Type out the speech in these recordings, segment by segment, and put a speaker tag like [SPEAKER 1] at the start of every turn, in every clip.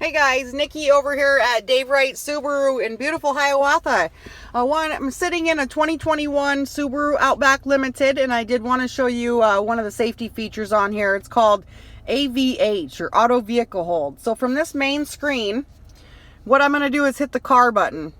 [SPEAKER 1] Hey guys, Nikki over here at Dave Wright Subaru in beautiful Hiawatha. I'm sitting in a 2021 Subaru Outback Limited, and I did want to show you one of the safety features on here. It's called AVH, or Auto Vehicle Hold. So from this main screen, what I'm going to do is hit the car button.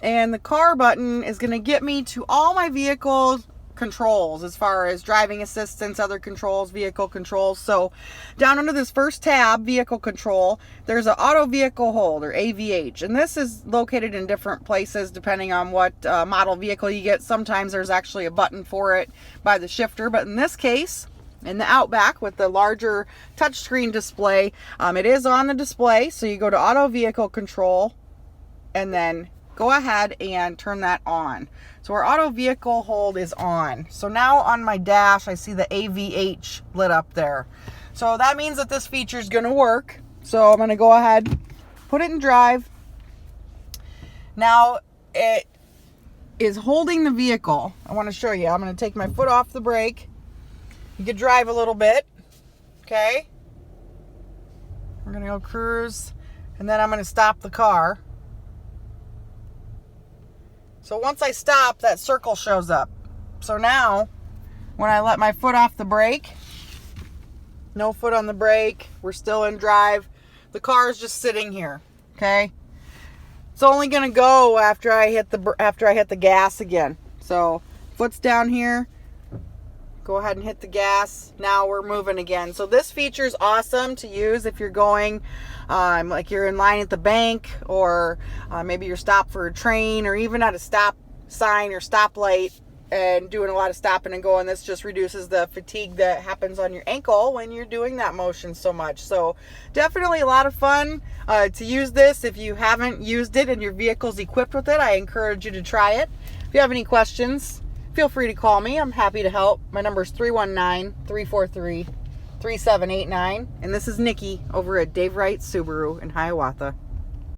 [SPEAKER 1] And the car button is going to get me to all my vehicle controls as far as driving assistance, other controls, vehicle controls. So down under this first tab, vehicle control, there's an auto vehicle hold, or AVH, and this is located in different places depending on what model vehicle you get. Sometimes there's actually a button for it by the shifter, but in this case, in the Outback with the larger touchscreen display, it is on the display. So you go to auto vehicle control and then go ahead and turn that on. So our auto vehicle hold is on. So now on my dash, I see the AVH lit up there. So that means that this feature is going to work. So I'm going to go ahead, put it in drive. Now it is holding the vehicle. I want to show you. I'm going to take my foot off the brake. You could drive a little bit. Okay. We're going to go cruise. And then I'm going to stop the car. So once I stop, that circle shows up. So now, when I let my foot off the brake, no foot on the brake, we're still in drive. The car is just sitting here, okay? It's only gonna go after I hit the gas again. So foot's down here. Go ahead and hit the gas. Now we're moving again. So this feature is awesome to use if you're going, like you're in line at the bank, or maybe you're stopped for a train, or even at a stop sign or stoplight and doing a lot of stopping and going. This just reduces the fatigue that happens on your ankle when you're doing that motion so much. So definitely a lot of fun to use this. If you haven't used it and your vehicle's equipped with it, I encourage you to try it. If you have any questions, feel free to call me. I'm happy to help. My number is 319-343-3789. And this is Nikki over at Dave Wright Subaru in Hiawatha.